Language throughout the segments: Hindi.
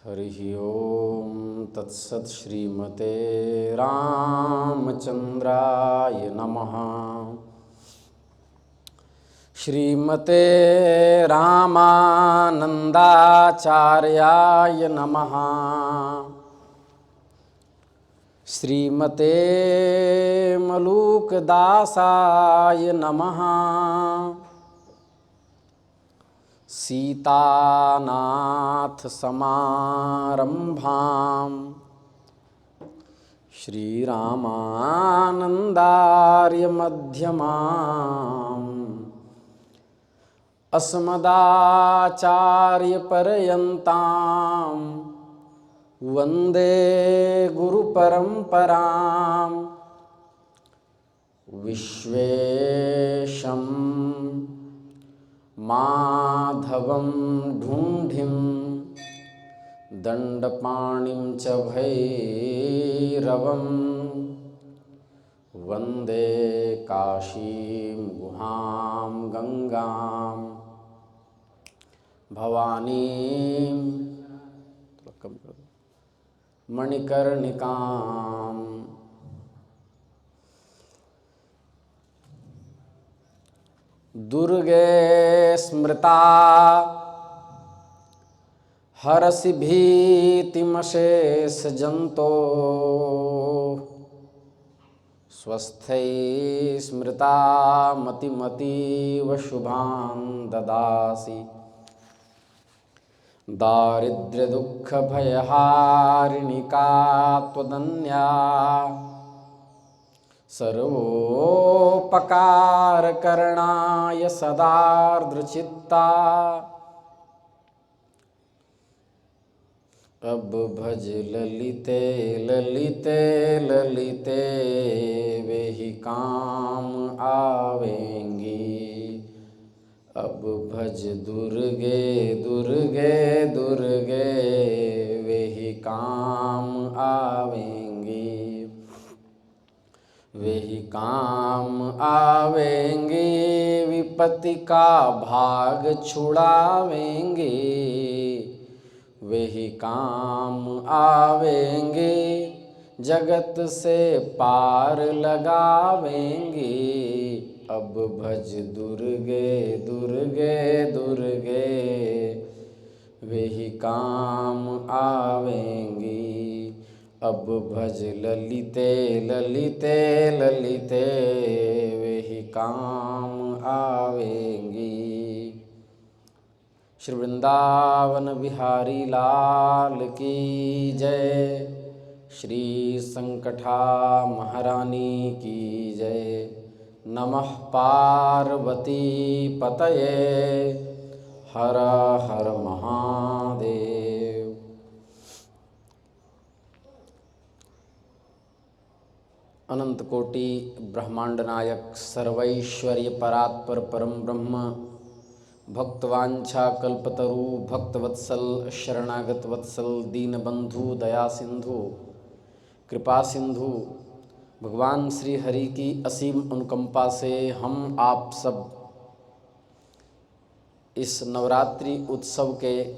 हरिः ओम तत्सत्। श्रीमते रामचंद्राय नमः। श्रीमते रामानंदाचार्याय नमः। श्रीमते मलूकदासाय नमः। सीतानाथ समारंभां श्रीरामानंदार्य मध्यमाम् अस्मदाचार्य पर्यन्तां वन्दे गुरुपरम्परां। विश्वेशं माधवं ढूंढिं दंडपाणिं च भैरवं वन्दे काशीं गुहां गंगां भवानीं मणिकर्णिकाम्। दुर्गे स्मृता हरसि भीतिमशेषजन्तो स्वस्थै स्मृता मतिमतीव शुभां ददासि। दारिद्र्यदुःखभयहारिणिका त्वदन्या सर्वोपकारकरणाय सदार्द्रचित्ता। अब भज ललिते ललिते ललिते वे ही काम आवेंगी। अब भज दुर्गे दुर्गे दुर्गे वे ही काम आवेंगी। वे ही काम आवेंगे विपत्ति का भाग छुड़ावेंगे। वे ही काम आवेंगे जगत से पार लगावेंगे। अब भज दुर्गे दुर्गे दुर्गे वे ही काम आवेंगी। अब भज ललिते ललिते ललिते वे ही काम आवेंगी। श्री वृंदावन बिहारी लाल की जय। श्री संकटा महारानी की जय। नमः पार्वती पतये हर हर महादेव। अनंत कोटि ब्रह्मांड नायक सर्वैश्वर्य परात्पर परम ब्रह्म भक्तवांछा कल्पतरु भक्तवत्सल शरणागत वत्सल दीनबंधु दया सिंधु कृपा सिंधु भगवान श्री हरि की असीम अनुकंपा से हम आप सब इस नवरात्रि उत्सव के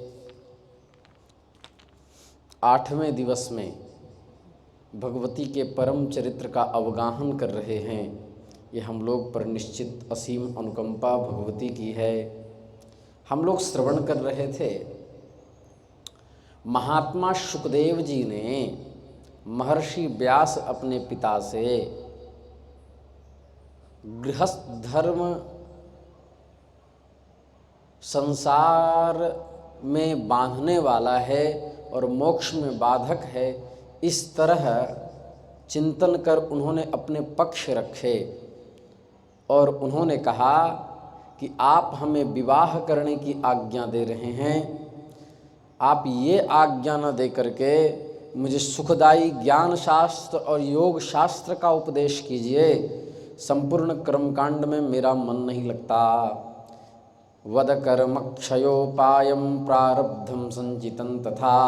8वें दिवस में भगवती के परम चरित्र का अवगाहन कर रहे हैं। ये हम लोग पर निश्चित असीम अनुकंपा भगवती की है। हम लोग श्रवण कर रहे थे, महात्मा शुकदेव जी ने महर्षि व्यास अपने पिता से गृहस्थ धर्म संसार में बांधने वाला है और मोक्ष में बाधक है, इस तरह चिंतन कर उन्होंने अपने पक्ष रखे और उन्होंने कहा कि आप हमें विवाह करने की आज्ञा दे रहे हैं। आप ये आज्ञा न दे करके मुझे सुखदायी ज्ञान शास्त्र और योग शास्त्र का उपदेश कीजिए। संपूर्ण कर्मकांड में मेरा मन नहीं लगता। वद कर्मक्षयोपायं प्रारब्धं संचितं तथा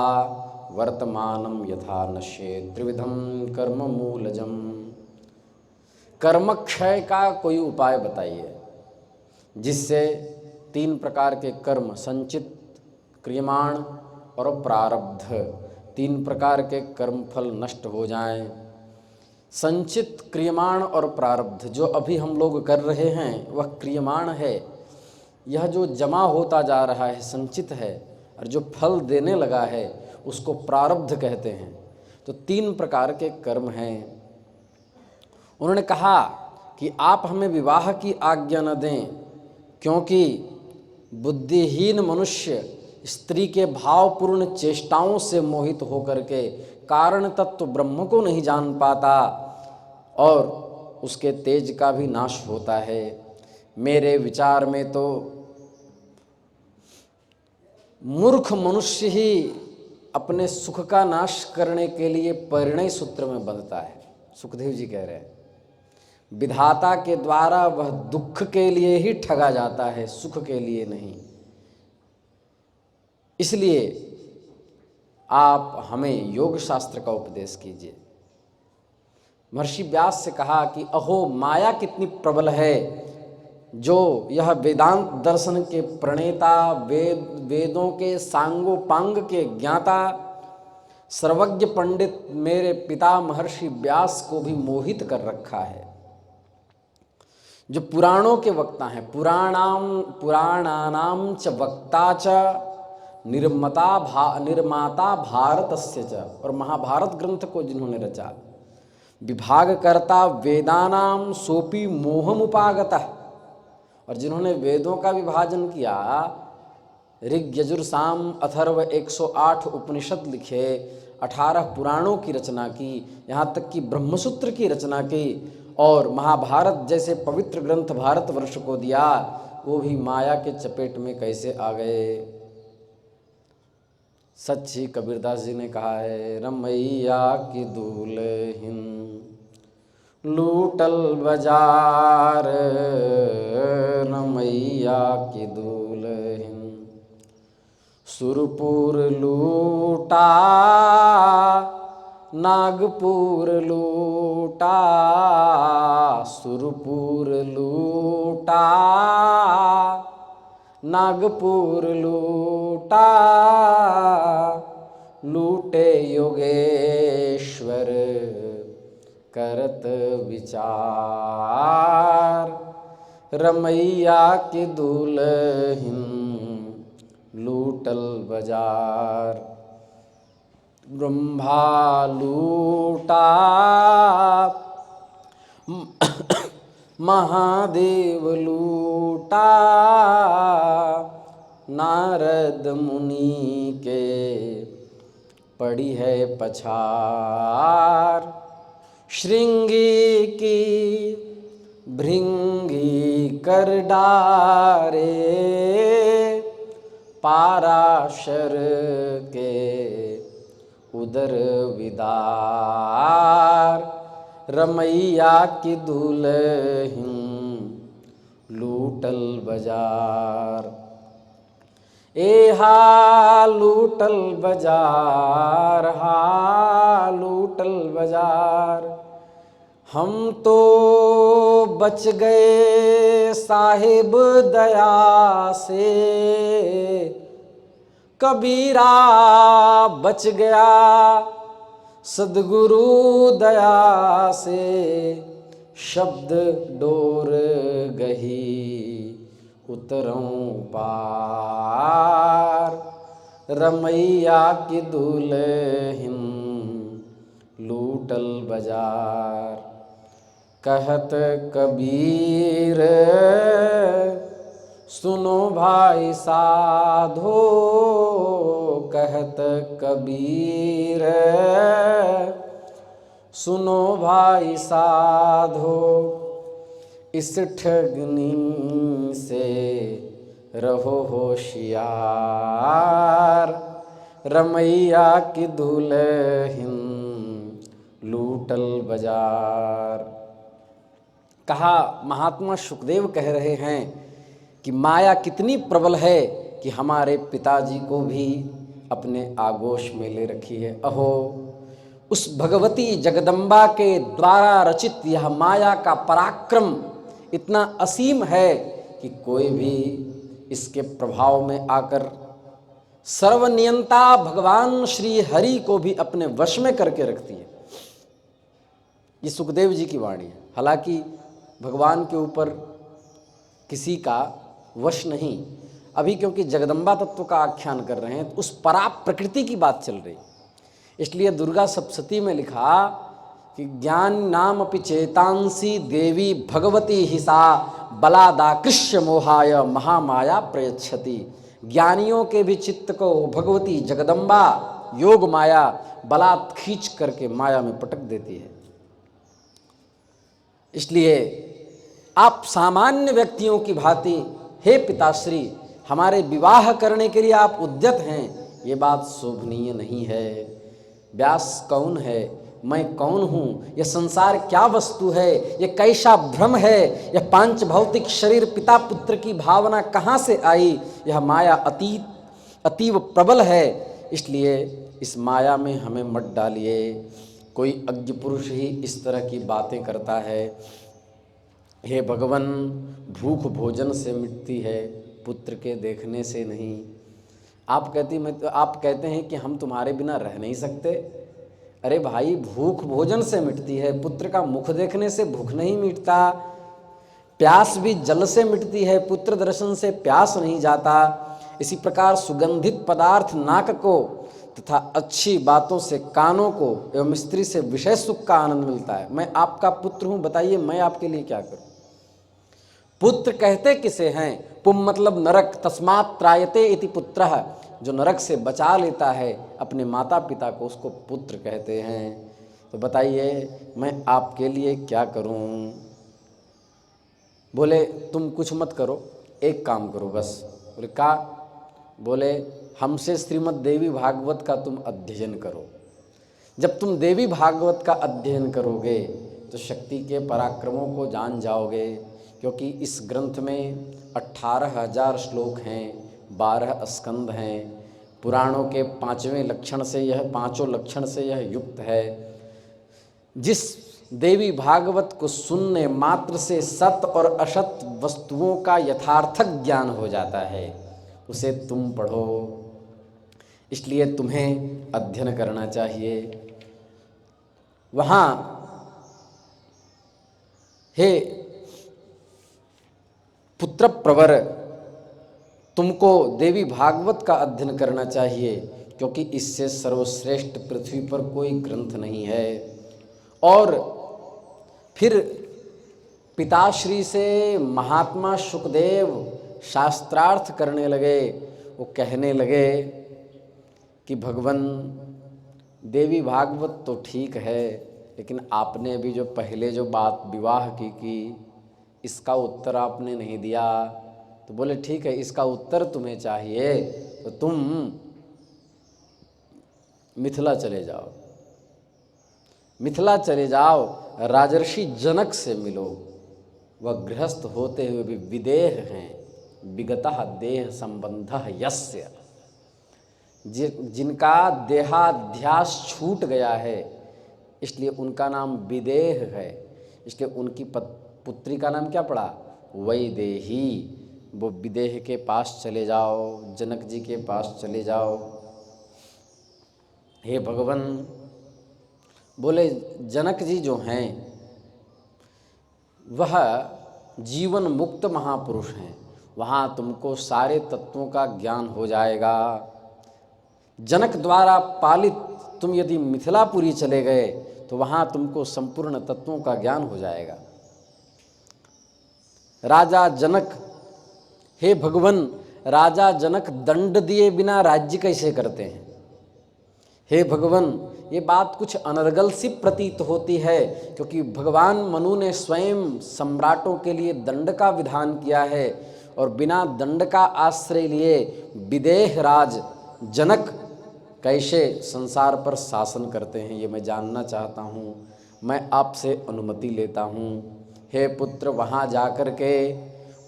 वर्तमानं यथा नश्ये त्रिविधं कर्म मूलजम्। कर्मक्षय का कोई उपाय बताइए जिससे तीन प्रकार के कर्म, संचित, क्रियमाण और प्रारब्ध, तीन प्रकार के कर्म फल नष्ट हो जाएं। संचित, क्रियमाण और प्रारब्ध जो अभी हम लोग कर रहे हैं वह क्रियमाण है। यह जो जमा होता जा रहा है संचित है, और जो फल देने लगा है उसको प्रारब्ध कहते हैं। तो तीन प्रकार के कर्म हैं। उन्होंने कहा कि आप हमें विवाह की आज्ञा न दें, क्योंकि बुद्धिहीन मनुष्य स्त्री के भावपूर्ण चेष्टाओं से मोहित होकर के कारण तत्व ब्रह्म को नहीं जान पाता और उसके तेज का भी नाश होता है। मेरे विचार में तो मूर्ख मनुष्य ही अपने सुख का नाश करने के लिए परिणय सूत्र में बंधता है। सुखदेव जी कह रहे हैं विधाता के द्वारा वह दुख के लिए ही ठगा जाता है, सुख के लिए नहीं। इसलिए आप हमें योग शास्त्र का उपदेश कीजिए। महर्षि व्यास से कहा कि अहो माया कितनी प्रबल है, जो यह वेदांत दर्शन के प्रणेता, वेदों के सांगोपांग के ज्ञाता, सर्वज्ञ पंडित मेरे पिता महर्षि व्यास को भी मोहित कर रखा है। जो पुराणों के वक्ता हैं, पुराणानाम च वक्ता च निर्माता भारतस्य च, और महाभारत ग्रंथ को जिन्होंने रचा, विभागकर्ता वेदानाम सोपि मोहमुपागतः, और जिन्होंने वेदों का विभाजन किया, ऋग यजुर साम अथर्व 108 उपनिषद लिखे, 18 पुराणों की रचना की, यहाँ तक कि ब्रह्मसूत्र की रचना की, और महाभारत जैसे पवित्र ग्रंथ भारतवर्ष को दिया, वो भी माया के चपेट में कैसे आ गए। सच ही कबीरदास जी ने कहा है, रमैया की दुल्हन लूटल बाजार, रमैया की दुल्हन सुरपुर लूटा, नागपुर लूटा, सुरपुर लूटा, नागपुर लूटा, लूटे योगेश्वर करत विचार, रमैया की दुल्हन लूटल बाजार। ब्रह्मा लूटा, महादेव लूटा, नारद मुनि के पड़ी है पछार, श्रृंगी की भृंगी कर डारे, पाराशर के उदर विदार, रमैया की दुल्हन लूटल बाजार। हा लूटल बाजार, हा लूटल बाजार, हम तो बच गए साहिब दया से, कबीरा बच गया सद्गुरु दया से, शब्द डोर गही उतरों पार, रमैया की दुल्हन लूटल बाजार। कहत कबीर सुनो भाई साधो, कहत कबीर सुनो भाई साधो, इस ठगनी से रहो होशियार, रमैया की दुल्हन लूटल बाजार। कहा महात्मा सुखदेव कह रहे हैं कि माया कितनी प्रबल है कि हमारे पिताजी को भी अपने आगोश में ले रखी है। अहो उस भगवती जगदम्बा के द्वारा रचित यह माया का पराक्रम इतना असीम है कि कोई भी इसके प्रभाव में आकर सर्वनियंता भगवान श्री हरि को भी अपने वश में करके रखती है। ये सुखदेव जी की वाणी है। हालांकि भगवान के ऊपर किसी का वश नहीं, अभी क्योंकि जगदम्बा तत्व का आख्यान कर रहे हैं तो उस पराप प्रकृति की बात चल रही, इसलिए दुर्गा सप्तशती में लिखा कि ज्ञान नाम अपि चेतांसी देवी भगवती ही सा बलादाकृष्य मोहाय महामाया प्रयच्छति। ज्ञानियों के भी चित्त को भगवती जगदम्बा योग माया बलात् खींच करके माया में पटक देती है। इसलिए आप सामान्य व्यक्तियों की भांति हे पिताश्री हमारे विवाह करने के लिए आप उद्यत हैं, ये बात शोभनीय नहीं है। व्यास कौन है, मैं कौन हूँ, यह संसार क्या वस्तु है, यह कैसा भ्रम है, यह पांच भौतिक शरीर पिता पुत्र की भावना कहाँ से आई, यह माया अतीव प्रबल है। इसलिए इस माया में हमें मत डालिए। कोई अज्ञ पुरुष ही इस तरह की बातें करता है। हे भगवन, भूख भोजन से मिटती है, पुत्र के देखने से नहीं। आप कहते हैं कि हम तुम्हारे बिना रह नहीं सकते। अरे भाई, भूख भोजन से मिटती है, पुत्र का मुख देखने से भूख नहीं मिटता। प्यास भी जल से मिटती है, पुत्र दर्शन से प्यास नहीं जाता। इसी प्रकार सुगंधित पदार्थ नाक को तथा अच्छी बातों से कानों को एवं स्त्री से विषय सुख का आनंद मिलता है। मैं आपका पुत्र हूँ, बताइए मैं आपके लिए क्या करूँ। पुत्र कहते किसे हैं? पुम मतलब नरक, तस्मात् त्रायते इति पुत्रः। जो नरक से बचा लेता है अपने माता पिता को, उसको पुत्र कहते हैं। तो बताइए मैं आपके लिए क्या करूं? बोले तुम कुछ मत करो, एक काम करो बस। बोले क्या? बोले हमसे श्रीमद् देवी भागवत का तुम अध्ययन करो। जब तुम देवी भागवत का अध्ययन करोगे तो शक्ति के पराक्रमों को जान जाओगे, क्योंकि इस ग्रंथ में 18,000 श्लोक हैं, 12 स्कंद हैं। पुराणों के पांचों लक्षण से यह युक्त है। जिस देवी भागवत को सुनने मात्र से सत और असत वस्तुओं का यथार्थक ज्ञान हो जाता है, उसे तुम पढ़ो। इसलिए तुम्हें अध्ययन करना चाहिए। वहाँ हे पुत्र प्रवर, तुमको देवी भागवत का अध्ययन करना चाहिए, क्योंकि इससे सर्वश्रेष्ठ पृथ्वी पर कोई ग्रंथ नहीं है। और फिर पिताश्री से महात्मा सुखदेव शास्त्रार्थ करने लगे। वो कहने लगे कि भगवान देवी भागवत तो ठीक है, लेकिन आपने अभी जो पहले जो बात विवाह की इसका उत्तर आपने नहीं दिया। तो बोले ठीक है, इसका उत्तर तुम्हें चाहिए तो तुम मिथिला चले जाओ। मिथिला चले जाओ, राजर्षि जनक से मिलो। वह गृहस्थ होते हुए भी विदेह हैं, विगतः देह संबंधः यस्य। जिनका देहाध्यास छूट गया है, इसलिए उनका नाम विदेह है। इसलिए उनकी पुत्री का नाम क्या पड़ा? वैदेही। वो विदेह के पास चले जाओ, जनक जी के पास चले जाओ। हे भगवान, बोले जनक जी जो हैं वह जीवन मुक्त महापुरुष हैं, वहाँ तुमको सारे तत्वों का ज्ञान हो जाएगा। जनक द्वारा पालित तुम यदि मिथिलापुरी चले गए तो वहाँ तुमको संपूर्ण तत्वों का ज्ञान हो जाएगा। राजा जनक, हे भगवान, राजा जनक दंड दिए बिना राज्य कैसे करते हैं? हे भगवान, ये बात कुछ अनर्गल सी प्रतीत होती है, क्योंकि भगवान मनु ने स्वयं सम्राटों के लिए दंड का विधान किया है, और बिना दंड का आश्रय लिए विदेह राज जनक कैसे संसार पर शासन करते हैं, ये मैं जानना चाहता हूँ। मैं आपसे अनुमति लेता हूँ। हे पुत्र, वहाँ जाकर के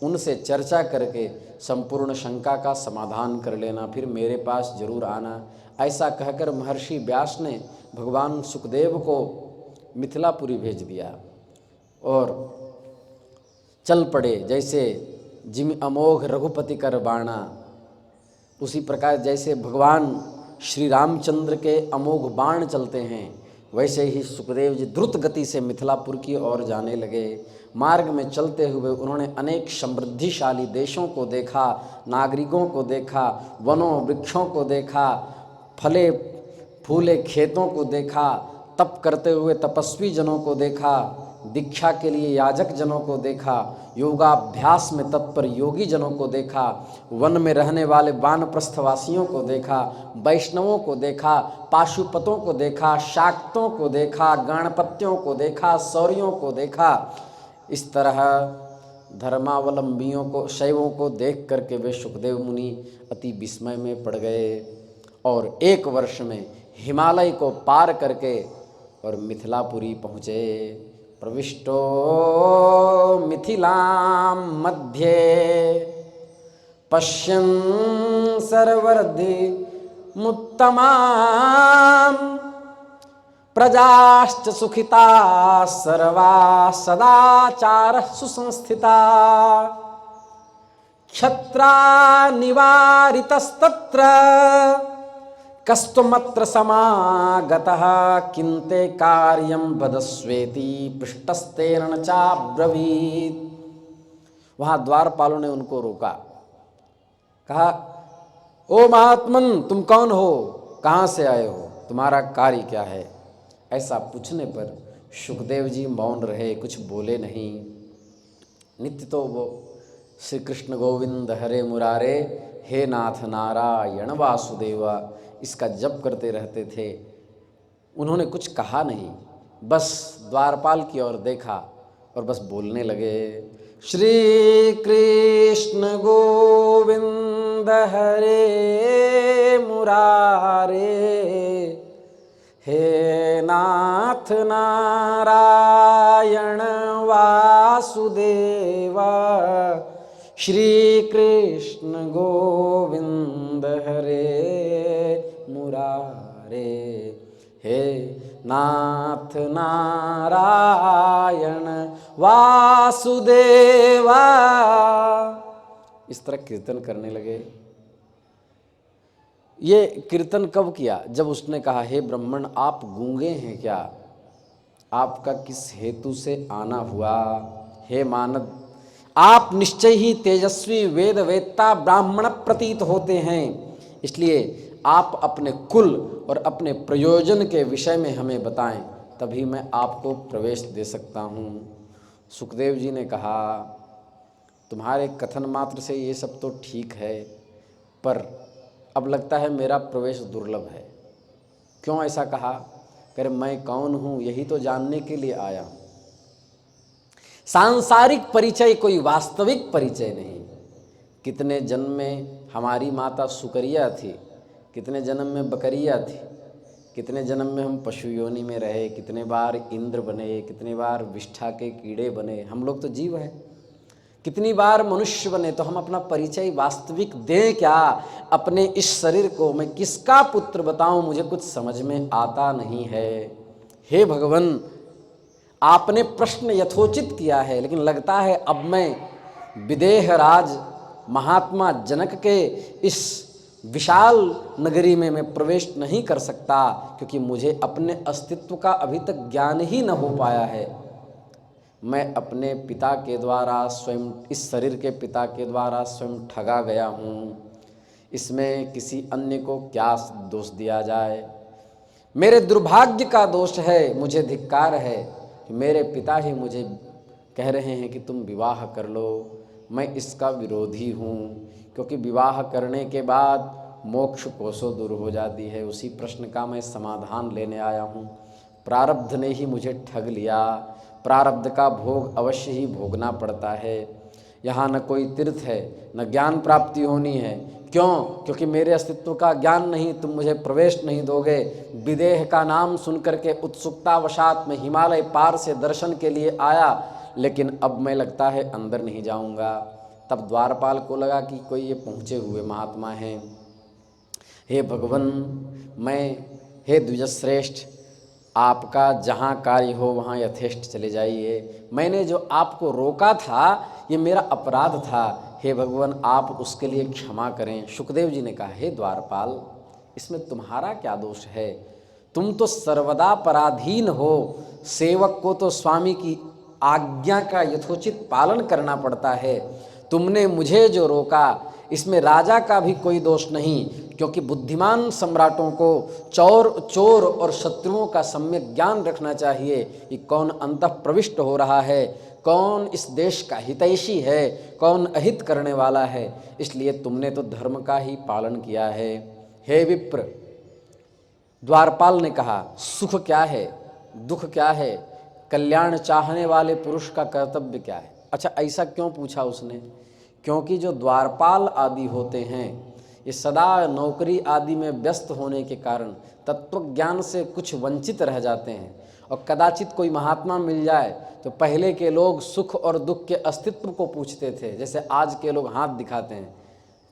उनसे चर्चा करके संपूर्ण शंका का समाधान कर लेना, फिर मेरे पास जरूर आना। ऐसा कहकर महर्षि व्यास ने भगवान सुखदेव को मिथिलापुरी भेज दिया और चल पड़े। जैसे जिम अमोघ रघुपति कर बाणा। उसी प्रकार जैसे भगवान श्री रामचंद्र के अमोघ बाण चलते हैं, वैसे ही सुखदेव जी द्रुत गति से मिथिलापुर की ओर जाने लगे। मार्ग में चलते हुए उन्होंने अनेक समृद्धिशाली देशों को देखा, नागरिकों को देखा, वनों वृक्षों को देखा, फले फूले खेतों को देखा, तप करते हुए तपस्वी जनों को देखा, दीक्षा के लिए याजक जनों को देखा, योगाभ्यास में तत्पर योगी जनों को देखा, वन में रहने वाले वानप्रस्थवासियों को देखा, वैष्णवों को देखा, पाशुपतों को देखा, शाक्तों को देखा, गणपत्यों को देखा, सौर्यों को देखा। इस तरह धर्मावलंबियों को, शैवों को देख करके वे सुखदेव मुनि अति विस्मय में पड़ गए और 1 वर्ष में हिमालय को पार करके और मिथिलापुरी पहुँचे। प्रविष्टो मिथिलां मध्ये पश्यन् सर्वरद्धि मुत्तमां प्रजाश्च सुखिता सर्वा सदाचारः सुसंस्थिता क्षत्रा निवारितस्तत्र कस्तुमत्र समागतः किन्ते कार्यं वदस्वेति पृष्टस्तेन चाब्रवीत्। वहाँ द्वारपालों ने उनको रोका, कहा, ओ महात्मन, तुम कौन हो, कहाँ से आए हो, तुम्हारा कार्य क्या है। ऐसा पूछने पर सुखदेव जी मौन रहे, कुछ बोले नहीं। नित्य तो वो श्री कृष्ण गोविंद हरे मुरारे हे नाथ नारायण वासुदेवा इसका जप करते रहते थे। उन्होंने कुछ कहा नहीं, बस द्वारपाल की ओर देखा और बस बोलने लगे, श्री कृष्ण गोविंद हरे मुरारे हे नाथ नारायण वासुदेवा श्री कृष्ण गोविंद हरे मुरारे हे नाथ नारायण वासुदेवा। इस तरह कीर्तन करने लगे। ये कीर्तन कब किया? जब उसने कहा, हे ब्राह्मण, आप गूंगे हैं क्या? आपका किस हेतु से आना हुआ? हे मानद, आप निश्चय ही तेजस्वी वेद वेत्ता ब्राह्मण प्रतीत होते हैं, इसलिए आप अपने कुल और अपने प्रयोजन के विषय में हमें बताएं, तभी मैं आपको प्रवेश दे सकता हूँ। सुखदेव जी ने कहा, तुम्हारे कथन मात्र से ये सब तो ठीक है, पर अब लगता है मेरा प्रवेश दुर्लभ है। क्यों ऐसा कहा? कह रहे, मैं कौन हूँ यही तो जानने के लिए आया हूँ। सांसारिक परिचय कोई वास्तविक परिचय नहीं। कितने जन्म में हमारी माता सुकरिया थी, कितने जन्म में बकरिया थी, कितने जन्म में हम पशु योनि में रहे, कितने बार इंद्र बने, कितने बार विष्ठा के कीड़े बने। हम लोग तो जीव हैं। कितनी बार मनुष्य बने, तो हम अपना परिचय वास्तविक दें क्या? अपने इस शरीर को मैं किसका पुत्र बताऊं, मुझे कुछ समझ में आता नहीं है। हे भगवान, आपने प्रश्न यथोचित किया है, लेकिन लगता है अब मैं विदेह राज महात्मा जनक के इस विशाल नगरी में मैं प्रवेश नहीं कर सकता, क्योंकि मुझे अपने अस्तित्व का अभी तक ज्ञान ही न हो पाया है। मैं अपने पिता के द्वारा स्वयं, इस शरीर के पिता के द्वारा स्वयं ठगा गया हूँ। इसमें किसी अन्य को क्या दोष दिया जाए? मेरे दुर्भाग्य का दोष है, मुझे धिक्कार है कि मेरे पिता ही मुझे कह रहे हैं कि तुम विवाह कर लो। मैं इसका विरोधी हूँ, क्योंकि विवाह करने के बाद मोक्ष कोसों दूर हो जाती है। उसी प्रश्न का मैं समाधान लेने आया हूँ। प्रारब्ध ने ही मुझे ठग लिया, प्रारब्ध का भोग अवश्य ही भोगना पड़ता है। यहाँ न कोई तीर्थ है, न ज्ञान प्राप्ति होनी है। क्यों? क्योंकि मेरे अस्तित्व का ज्ञान नहीं, तुम मुझे प्रवेश नहीं दोगे। विदेह का नाम सुन करके उत्सुकतावशात में हिमालय पार से दर्शन के लिए आया, लेकिन अब मैं लगता है अंदर नहीं जाऊंगा। तब द्वारपाल को लगा कि कोई ये पहुँचे हुए महात्मा हैं। हे भगवान, हे द्विजश्रेष्ठ, आपका जहाँ कार्य हो वहाँ यथेष्ट चले जाइए। मैंने जो आपको रोका था ये मेरा अपराध था, हे भगवान आप उसके लिए क्षमा करें। शुकदेव जी ने कहा, हे द्वारपाल, इसमें तुम्हारा क्या दोष है? तुम तो सर्वदा पराधीन हो, सेवक को तो स्वामी की आज्ञा का यथोचित पालन करना पड़ता है। तुमने मुझे जो रोका इसमें राजा का भी कोई दोष नहीं, क्योंकि बुद्धिमान सम्राटों को चोर और शत्रुओं का सम्यक ज्ञान रखना चाहिए कि कौन अंतः प्रविष्ट हो रहा है, कौन इस देश का हितैषी है, कौन अहित करने वाला है। इसलिए तुमने तो धर्म का ही पालन किया है। हे विप्र, द्वारपाल ने कहा, सुख क्या है, दुख क्या है, कल्याण चाहने वाले पुरुष का कर्तव्य क्या है? अच्छा, ऐसा क्यों पूछा उसने? क्योंकि जो द्वारपाल आदि होते हैं ये सदा नौकरी आदि में व्यस्त होने के कारण तत्व ज्ञान से कुछ वंचित रह जाते हैं। और कदाचित कोई महात्मा मिल जाए तो पहले के लोग सुख और दुख के अस्तित्व को पूछते थे, जैसे आज के लोग हाथ दिखाते हैं।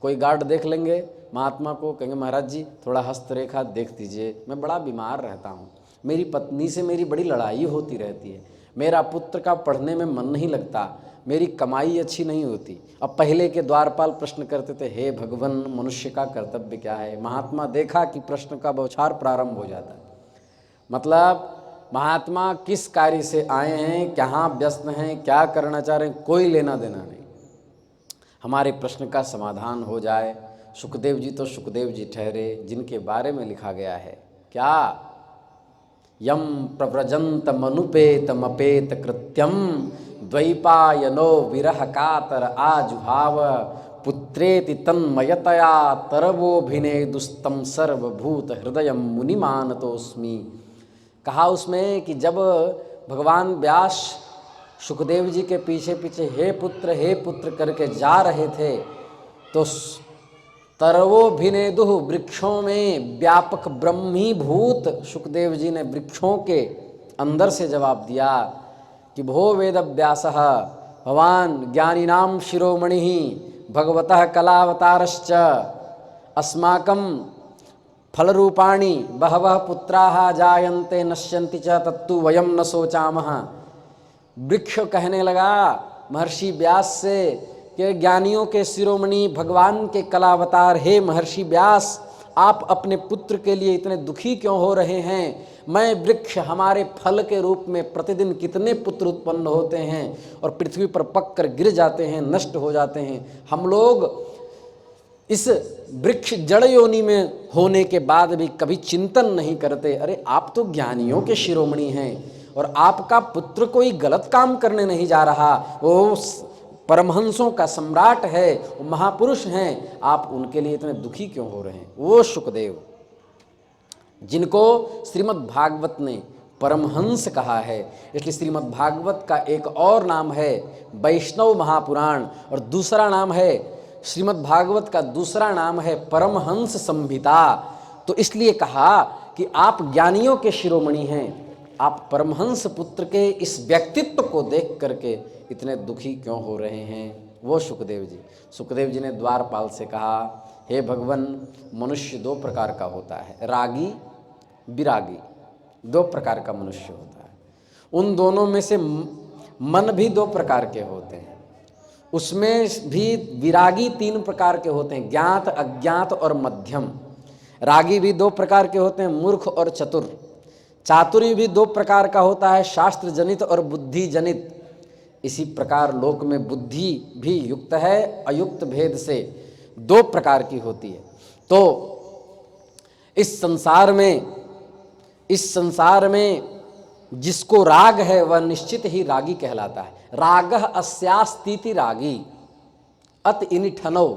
कोई गार्ड देख लेंगे महात्मा को, कहेंगे महाराज जी थोड़ा हस्तरेखा देख दीजिए, मैं बड़ा बीमार रहता हूँ, मेरी पत्नी से मेरी बड़ी लड़ाई होती रहती है, मेरा पुत्र का पढ़ने में मन नहीं लगता, मेरी कमाई अच्छी नहीं होती। अब पहले के द्वारपाल प्रश्न करते थे, हे भगवान मनुष्य का कर्तव्य क्या है? महात्मा देखा कि प्रश्न का बौछार प्रारंभ हो जाता है। मतलब महात्मा किस कार्य से आए हैं, कहाँ व्यस्त हैं, क्या करना चाह रहे हैं, कोई लेना देना नहीं, हमारे प्रश्न का समाधान हो जाए। शुकदेव जी तो शुकदेव जी ठहरे जिनके बारे में लिखा गया है क्या, यम प्रव्रजंत मनुपेत मपेत कृत्यम द्वैपायनो विरह कातर आजुहाव पुत्रेति तन्मयतया तरवोभिनेदुस्तम सर्वभूत हृदय मुनिमानतोस्मि। कहा उसमें कि जब भगवान व्यास शुकदेव जी के पीछे पीछे हे पुत्र करके जा रहे थे तो तरवोभिनेदुः वृक्षों में व्यापक ब्रह्मीभूत शुकदेव जी ने वृक्षों के अंदर से जवाब दिया कि भो वेद व्यासः भवान ज्ञानिनां शिरोमणिः भगवतः कलावतारश्च अस्माकं फलरूपाणि बहवः पुत्राः जायन्ते नश्यन्ति च तत्तु वयं न सोचामः। वृक्ष कहने लगा महर्षि व्यास से कि ज्ञानियों के शिरोमणि भगवान के कलावतार, हे महर्षि व्यास आप अपने पुत्र के लिए इतने दुखी क्यों हो रहे हैं? मैं वृक्ष, हमारे फल के रूप में प्रतिदिन कितने पुत्र उत्पन्न होते हैं और पृथ्वी पर पक कर गिर जाते हैं, नष्ट हो जाते हैं। हम लोग इस वृक्ष जड़ योनि में होने के बाद भी कभी चिंतन नहीं करते। अरे आप तो ज्ञानियों के शिरोमणि हैं और आपका पुत्र कोई गलत काम करने नहीं जा रहा, वो परमहंसों का सम्राट है, वो महापुरुष हैं, आप उनके लिए इतने दुखी क्यों हो रहे हैं? वो शुकदेव जिनको श्रीमद् भागवत ने परमहंस कहा है, इसलिए श्रीमद् भागवत का एक और नाम है वैष्णव महापुराण और दूसरा नाम है श्रीमद् भागवत का दूसरा नाम है परमहंस संहिता। तो इसलिए कहा कि आप ज्ञानियों के शिरोमणि हैं, आप परमहंस पुत्र के इस व्यक्तित्व को देख करके इतने दुखी क्यों हो रहे हैं? वो सुखदेव जी ने द्वारपाल से कहा, हे भगवान मनुष्य दो प्रकार का होता है, रागी विरागी, दो प्रकार का मनुष्य होता है। उन दोनों में से मन भी दो प्रकार के होते हैं, उसमें भी विरागी तीन प्रकार के होते हैं, ज्ञात अज्ञात और मध्यम। रागी भी दो प्रकार के होते हैं, मूर्ख और चतुर। चातुर्य भी दो प्रकार का होता है, शास्त्र जनित और बुद्धि जनित। इसी प्रकार लोक में बुद्धि भी युक्त है अयुक्त भेद से दो प्रकार की होती है। तो इस संसार में जिसको राग है वह निश्चित ही रागी कहलाता है। रागः अस्यास्तीति रागी, अत इनि ठनौ,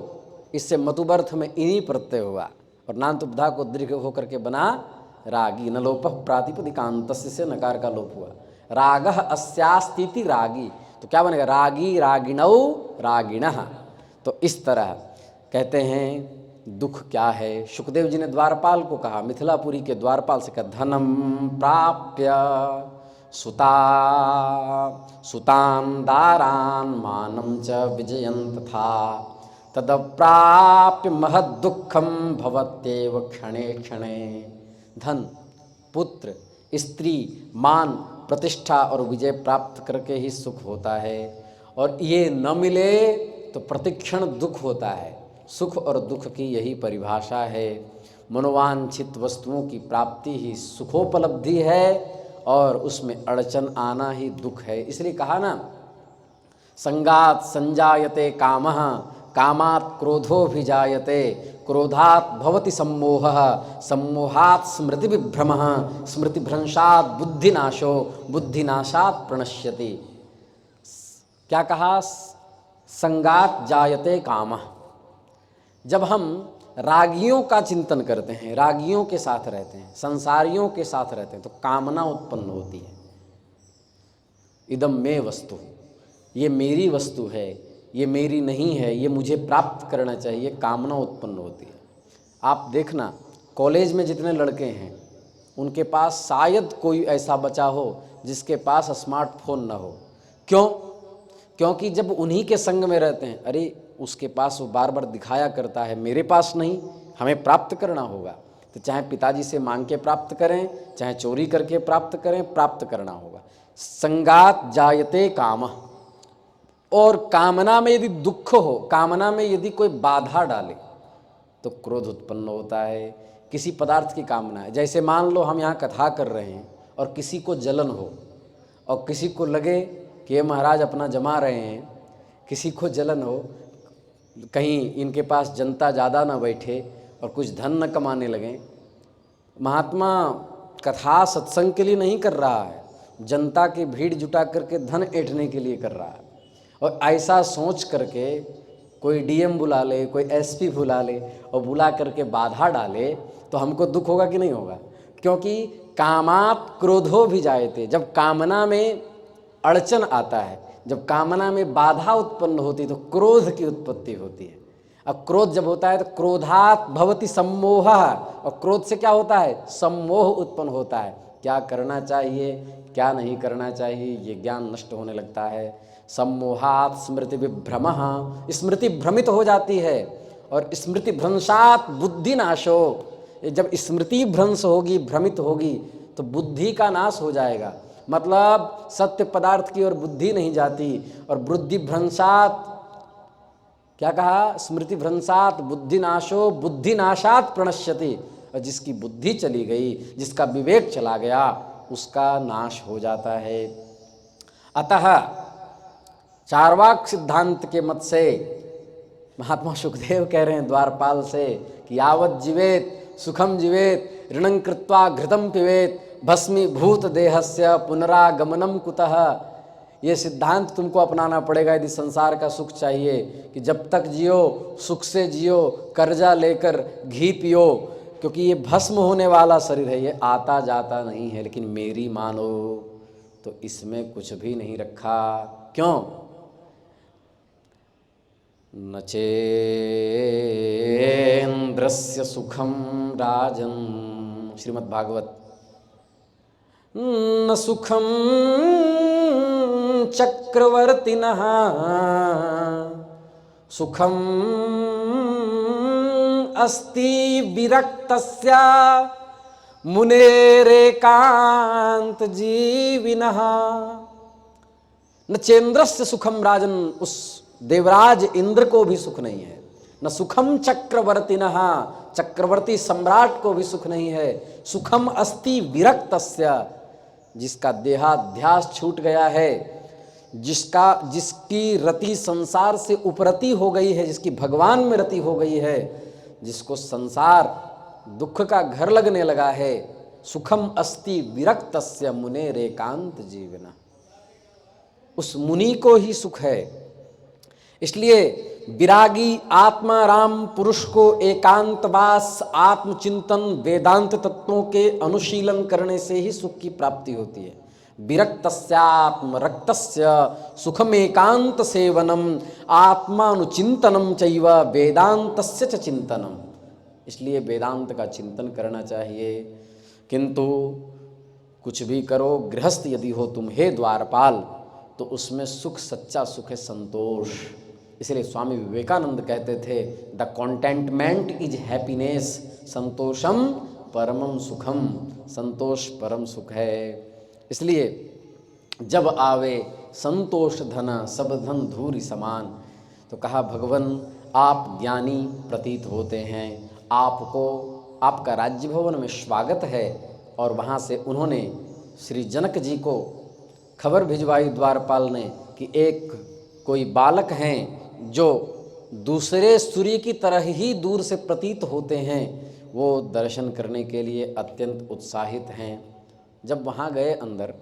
इससे मतुबर्थ में इनि प्रत्यय हुआ और नान्त उपधा को दीर्घ होकर के बना रागी। न लोपः प्रातिपदिकान्तस्य से नकार का लोप हुआ। रागः अस्यास्तीति रागी, तो क्या बनेगा? रागी रागिणौ रागिणः। तो इस तरह कहते हैं दुख क्या है। शुकदेव जी ने द्वारपाल को कहा, मिथिलापुरी के द्वारपाल से कहा, धनम प्राप्य सुतान दारान मानम च विजयंत था तदप्राप्य महद दुखम भवत्येव क्षणे क्षणे। धन, पुत्र, स्त्री, मान, प्रतिष्ठा और विजय प्राप्त करके ही सुख होता है, और ये न मिले तो प्रतिक्षण दुख होता है। सुख और दुख की यही परिभाषा है। मनोवांछित वस्तुओं की प्राप्ति ही सुखोपलब्धि है और उसमें अड़चन आना ही दुख है। इसलिए कहा ना, संगात संजायते कामः, कामात् क्रोधोऽभिजायते, क्रोधात् भवति सम्मोहः, सम्मोहात् स्मृतिविभ्रमः, स्मृतिभ्रंशात् बुद्धिनाशो, बुद्धिनाशात् प्रणश्यति। क्या कहा? संगात जायते कामः। जब हम रागियों का चिंतन करते हैं, रागियों के साथ रहते हैं, संसारियों के साथ रहते हैं, तो कामना उत्पन्न होती है। इदम में वस्तु, ये मेरी वस्तु है, ये मेरी नहीं है, ये मुझे प्राप्त करना चाहिए, कामना उत्पन्न होती है। आप देखना, कॉलेज में जितने लड़के हैं उनके पास शायद कोई ऐसा बचा हो जिसके पास स्मार्टफोन ना हो। क्यों? क्योंकि जब उन्हीं के संग में रहते हैं, अरे उसके पास वो बार बार दिखाया करता है, मेरे पास नहीं, हमें प्राप्त करना होगा। तो चाहे पिताजी से मांग के प्राप्त करें, चाहे चोरी करके प्राप्त करें, प्राप्त करना होगा। संगात जायते कामः। और कामना में यदि दुख हो, कामना में यदि कोई बाधा डाले तो क्रोध उत्पन्न होता है। किसी पदार्थ की कामना है, जैसे मान लो हम यहाँ कथा कर रहे हैं और किसी को जलन हो और किसी को लगे कि ये महाराज अपना जमा रहे हैं, किसी को जलन हो, कहीं इनके पास जनता ज़्यादा ना बैठे और कुछ धन न कमाने लगें। महात्मा कथा सत्संग के लिए नहीं कर रहा है, जनता की भीड़ जुटा करके धन ऐंठने के लिए कर रहा है। और ऐसा सोच करके कोई डीएम बुला ले, कोई एसपी बुला ले और बुला करके बाधा डाले तो हमको दुख होगा कि नहीं होगा? क्योंकि कामात् क्रोधो भी जायते। जब कामना में अड़चन आता है, जब कामना में बाधा उत्पन्न होती है तो क्रोध की उत्पत्ति होती है। अब क्रोध जब होता है तो क्रोधात् भवति सम्मोहः, और क्रोध से क्या होता है? सम्मोह उत्पन्न होता है। क्या करना चाहिए, क्या नहीं करना चाहिए, ये ज्ञान नष्ट होने लगता है। सम्मोहात् स्मृति विभ्रमः, स्मृति भ्रमित हो जाती है। और स्मृति भ्रंशात् बुद्धि नाशो, जब स्मृति भ्रंश होगी, भ्रमित होगी, तो बुद्धि का नाश हो जाएगा। मतलब सत्य पदार्थ की ओर बुद्धि नहीं जाती। और बुद्धि भ्रंशात्, क्या कहा? स्मृति भ्रंशात् बुद्धि नाशो, बुद्धि नाशात् प्रणश्यति। और जिसकी बुद्धि चली गई, जिसका विवेक चला गया, उसका नाश हो जाता है। अतः चार्वाक सिद्धांत के मत से महात्मा सुखदेव कह रहे हैं द्वारपाल से कि यावत् जीवेत सुखम जीवेत, ऋणं कृत्वा घृतं पिबेत, भस्मीभूत देहस्य पुनरागमनम कुतः। ये सिद्धांत तुमको अपनाना पड़ेगा यदि संसार का सुख चाहिए, कि जब तक जियो सुख से जियो, कर्जा लेकर घी पियो, क्योंकि ये भस्म होने वाला शरीर है, ये आता जाता नहीं है। लेकिन मेरी मानो तो इसमें कुछ भी नहीं रखा। क्यों? न चेन्द्रस्य सुखम राजन्, श्रीमद् भागवत। न सुखम चक्रवर्तिनः, सुखम अस्ति विरक्तस्य मुनेरेकांत जीविनः। न चेन्द्रस्य सुखम राजन, उस देवराज इंद्र को भी सुख नहीं है। न सुखम चक्रवर्तिनः, चक्रवर्ती सम्राट को भी सुख नहीं है। सुखम अस्ति विरक्तस्य, जिसका देहाध्यास छूट गया है, जिसकी रति संसार से उपरति हो गई है, जिसकी भगवान में रति हो गई है, जिसको संसार दुख का घर लगने लगा है। सुखम अस्ति विरक्तस्य मुनेरेकांत जीवना, उस मुनि को ही सुख है। इसलिए विरागी आत्माराम पुरुष को एकांतवास, आत्मचिंतन, वेदांत तत्वों के अनुशीलन करने से ही सुख की प्राप्ति होती है। विरक्तस्यात्म रक्तस्य सुखम एकांत सेवनम, आत्मानुचिंतनम चैव वेदांतस्य च चिंतनम। इसलिए वेदांत का चिंतन करना चाहिए। किंतु कुछ भी करो, गृहस्थ यदि हो तुम हे द्वारपाल, तो उसमें सुख, सच्चा सुख है संतोष। इसलिए स्वामी विवेकानंद कहते थे, द कॉन्टेंटमेंट इज हैप्पीनेस, संतोषम परमम सुखम, संतोष परम सुख है। इसलिए जब आवे संतोष धन, सब धन धूरि समान। तो कहा भगवन आप ज्ञानी प्रतीत होते हैं, आपको आपका राज्य भवन में स्वागत है। और वहाँ से उन्होंने श्री जनक जी को खबर भिजवाई द्वारपाल ने कि एक कोई बालक हैं जो दूसरे सूर्य की तरह ही दूर से प्रतीत होते हैं, वो दर्शन करने के लिए अत्यंत उत्साहित हैं। जब वहाँ गए अंदर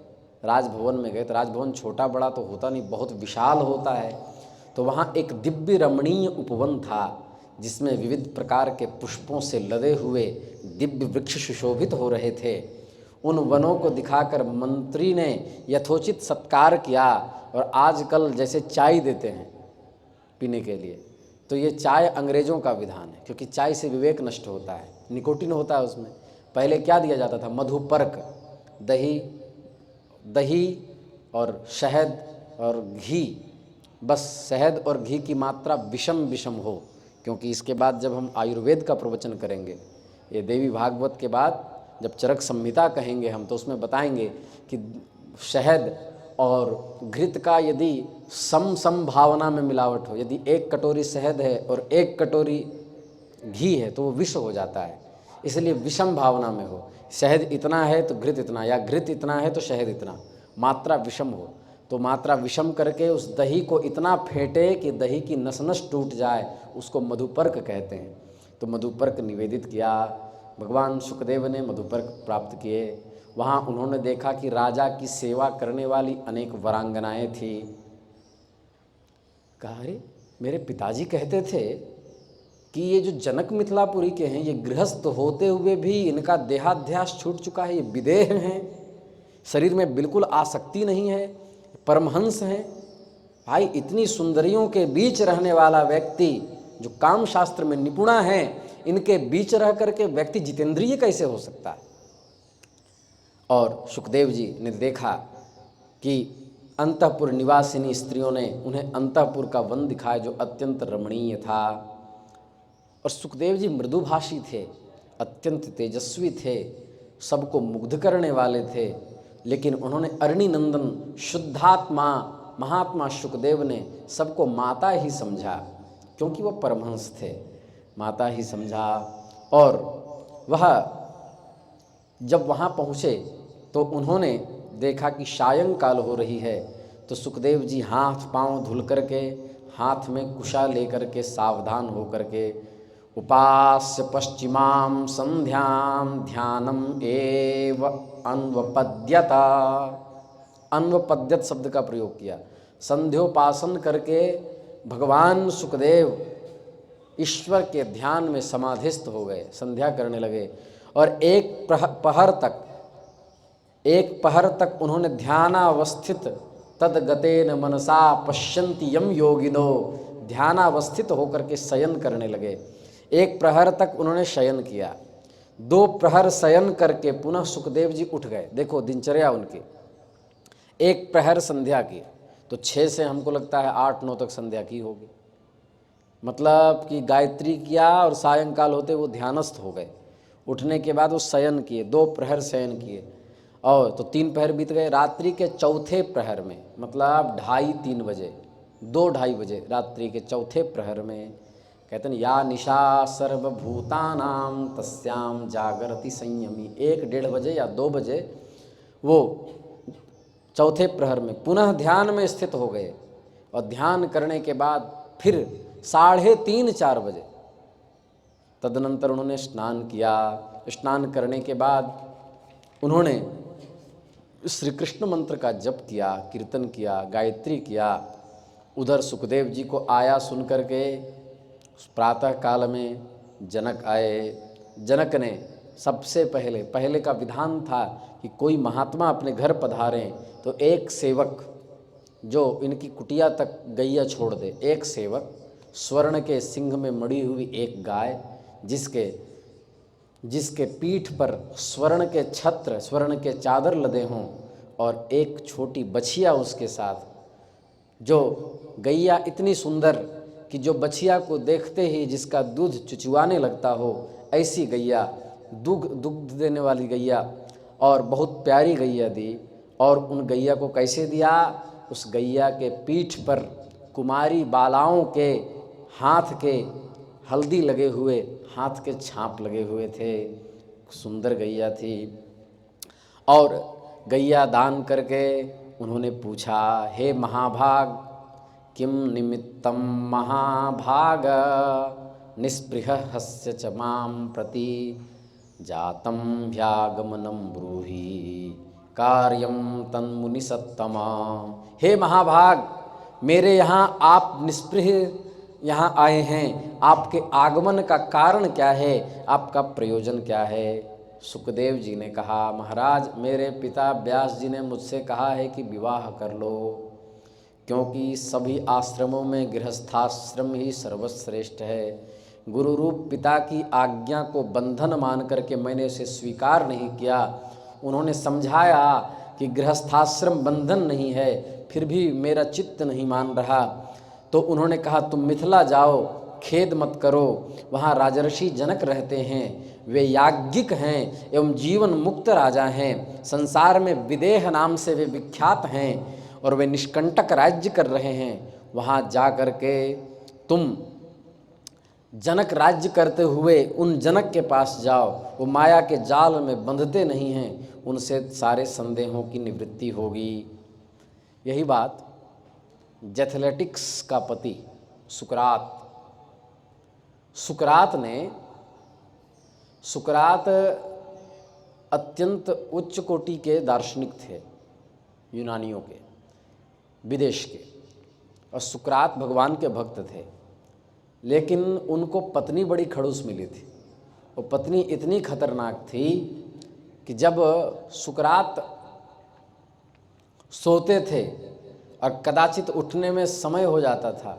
राजभवन में गए तो राजभवन छोटा बड़ा तो होता नहीं, बहुत विशाल होता है। तो वहाँ एक दिव्य रमणीय उपवन था जिसमें विविध प्रकार के पुष्पों से लदे हुए दिव्य वृक्ष सुशोभित हो रहे थे। उन वनों को दिखाकर मंत्री ने यथोचित सत्कार किया। और आजकल जैसे चाय देते हैं पीने के लिए, तो ये चाय अंग्रेज़ों का विधान है, क्योंकि चाय से विवेक नष्ट होता है, निकोटिन होता है उसमें। पहले क्या दिया जाता था? मधुपर्क, दही और शहद और घी, बस शहद और घी की मात्रा विषम विषम हो। क्योंकि इसके बाद जब हम आयुर्वेद का प्रवचन करेंगे, ये देवी भागवत के बाद जब चरक संहिता कहेंगे हम, तो उसमें बताएंगे कि शहद और घृत का यदि सम भावना में मिलावट हो, यदि 1 कटोरी शहद है और 1 कटोरी घी है तो वो विष हो जाता है। इसलिए विषम भावना में हो, शहद इतना है तो घृत इतना, या घृत इतना है तो शहद इतना, मात्रा विषम हो। तो मात्रा विषम करके उस दही को इतना फेंटे कि दही की नस नस टूट जाए, उसको मधुपर्क कहते हैं। तो मधुपर्क निवेदित किया, भगवान सुखदेव ने मधुपर्क प्राप्त किए। वहाँ उन्होंने देखा कि राजा की सेवा करने वाली अनेक वरांगनाएं थी। कहा अरे मेरे पिताजी कहते थे कि ये जो जनक मिथिलापुरी के हैं, ये गृहस्थ होते हुए भी इनका देहाध्यास छूट चुका है, ये विदेह हैं, शरीर में बिल्कुल आसक्ति नहीं है, परमहंस हैं। भाई इतनी सुंदरियों के बीच रहने वाला व्यक्ति जो काम शास्त्र में निपुणा है, इनके बीच रह करके व्यक्ति जितेंद्रिय कैसे हो सकता है? और सुखदेव जी ने देखा कि अंतःपुर निवासिनी स्त्रियों ने उन्हें अंतःपुर का वन दिखाया जो अत्यंत रमणीय था। और सुखदेव जी मृदुभाषी थे, अत्यंत तेजस्वी थे, सबको मुग्ध करने वाले थे। लेकिन उन्होंने अरणि नंदन शुद्धात्मा महात्मा सुखदेव ने सबको माता ही समझा, क्योंकि वो परमहंस थे, माता ही समझा। और वह जब वहाँ पहुँचे तो उन्होंने देखा कि सायंकाल हो रही है। तो सुखदेव जी हाथ पांव धुल करके, हाथ में कुशा लेकर के, सावधान हो करके, उपास्य पश्चिमां संध्यां ध्यानम एव अन्वपद्यत, अन्वपद्यत शब्द का प्रयोग किया। संध्योपासन करके भगवान सुखदेव ईश्वर के ध्यान में समाधिस्थ हो गए, संध्या करने लगे। और एक पहर तक उन्होंने ध्यानावस्थित तदगतेन मनसा पश्यन्ति यम योगिनो, ध्यानावस्थित होकर के शयन करने लगे। 1 प्रहर तक उन्होंने शयन किया। 2 प्रहर शयन करके पुनः सुखदेव जी उठ गए। देखो दिनचर्या उनकी, 1 प्रहर संध्या की, तो 6 से हमको लगता है 8-9 तक संध्या की होगी। मतलब कि गायत्री किया और सायंकाल होते वो ध्यानस्थ हो गए। उठने के बाद वो शयन किए, 2 प्रहर शयन किए, और तो 3 प्रहर बीत गए। रात्रि के चौथे प्रहर में, मतलब 2:30-3 बजे, 2-2:30 बजे रात्रि के चौथे प्रहर में, कहते हैं या निशा सर्वभूतानां तस्याम जागरति संयमी, 1-1:30 बजे या 2 बजे वो चौथे प्रहर में पुनः ध्यान में स्थित हो गए। और ध्यान करने के बाद फिर 3:30-4 बजे तदनंतर उन्होंने स्नान किया। स्नान करने के बाद उन्होंने श्री कृष्ण मंत्र का जप किया, कीर्तन किया, गायत्री किया। उधर सुखदेव जी को आया सुन करके प्रातः काल में जनक आए। जनक ने सबसे पहले का विधान था कि कोई महात्मा अपने घर पधारें तो एक सेवक जो इनकी कुटिया तक गैया छोड़ दे, एक सेवक, स्वर्ण के सिंह में मड़ी हुई एक गाय, जिसके पीठ पर स्वर्ण के छत्र, स्वर्ण के चादर लदे हों, और एक छोटी बछिया उसके साथ, जो गैया इतनी सुंदर कि जो बछिया को देखते ही जिसका दूध चुचुआने लगता हो, ऐसी गैया, दुग्ध देने वाली गैया, और बहुत प्यारी गैया दी। और उन गैया को कैसे दिया? उस गैया के पीठ पर कुमारी बालाओं के हाथ के हल्दी लगे हुए हाथ के छाप लगे हुए थे। सुंदर गैया थी। और गैया दान करके उन्होंने पूछा, हे महाभाग, किम निमित्तम महाभाग निस्पृह हस्य च मां प्रति जातम ह्यागमनम ब्रूहि कार्यम तन्मुनि सत्तमा। हे महाभाग, मेरे यहाँ आप निस्पृह यहाँ आए हैं, आपके आगमन का कारण क्या है, आपका प्रयोजन क्या है? सुखदेव जी ने कहा, महाराज, मेरे पिता व्यास जी ने मुझसे कहा है कि विवाह कर लो, क्योंकि सभी आश्रमों में गृहस्थाश्रम ही सर्वश्रेष्ठ है। गुरु रूप पिता की आज्ञा को बंधन मान करके मैंने उसे स्वीकार नहीं किया। उन्होंने समझाया कि गृहस्थाश्रम बंधन नहीं है, फिर भी मेरा चित्त नहीं मान रहा। तो उन्होंने कहा, तुम मिथिला जाओ, खेद मत करो, वहाँ राजर्षि जनक रहते हैं, वे याज्ञिक हैं एवं जीवन मुक्त राजा हैं, संसार में विदेह नाम से वे विख्यात हैं और वे निष्कंटक राज्य कर रहे हैं। वहाँ जा कर के तुम जनक राज्य करते हुए उन जनक के पास जाओ, वो माया के जाल में बंधते नहीं हैं, उनसे सारे संदेहों की निवृत्ति होगी। यही बात जैथलेटिक्स का पति सुकरात अत्यंत उच्च कोटि के दार्शनिक थे, यूनानियों के, विदेश के, और सुकरात भगवान के भक्त थे। लेकिन उनको पत्नी बड़ी खड़ूस मिली थी। वो पत्नी इतनी खतरनाक थी कि जब सुकरात सोते थे और कदाचित उठने में समय हो जाता था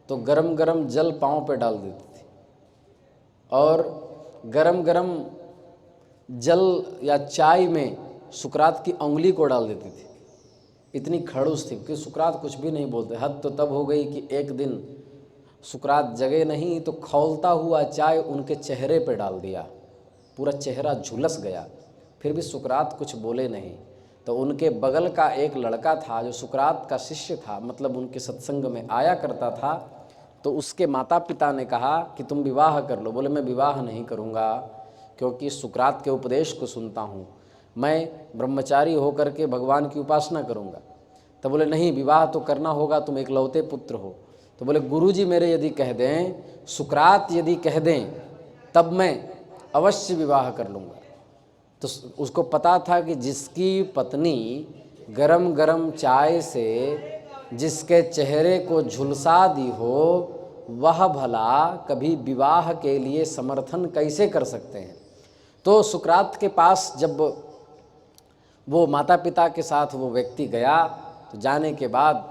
तो गरम गरम जल पाँव पे डाल देती थी और गरम गरम जल या चाय में सुकरात की उंगली को डाल देती थी। इतनी खड़ूस थी कि सुकरात कुछ भी नहीं बोलते। हद तो तब हो गई कि एक दिन सुकरात जगे नहीं तो खौलता हुआ चाय उनके चेहरे पे डाल दिया, पूरा चेहरा झुलस गया, फिर भी सुकरात कुछ बोले नहीं। तो उनके बगल का एक लड़का था जो सुकरात का शिष्य था, मतलब उनके सत्संग में आया करता था। तो उसके माता पिता ने कहा कि तुम विवाह कर लो। बोले, मैं विवाह नहीं करूँगा, क्योंकि सुकरात के उपदेश को सुनता हूँ, मैं ब्रह्मचारी होकर के भगवान की उपासना करूँगा। तो बोले, नहीं, विवाह तो करना होगा, तुम एकलौते पुत्र हो। तो बोले, गुरुजी मेरे यदि कह दें, सुकरात यदि कह दें, तब मैं अवश्य विवाह कर लूँगा। तो उसको पता था कि जिसकी पत्नी गरम गरम चाय से जिसके चेहरे को झुलसा दी हो, वह भला कभी विवाह के लिए समर्थन कैसे कर सकते हैं। तो सुकरात के पास जब वो माता पिता के साथ वो व्यक्ति गया तो जाने के बाद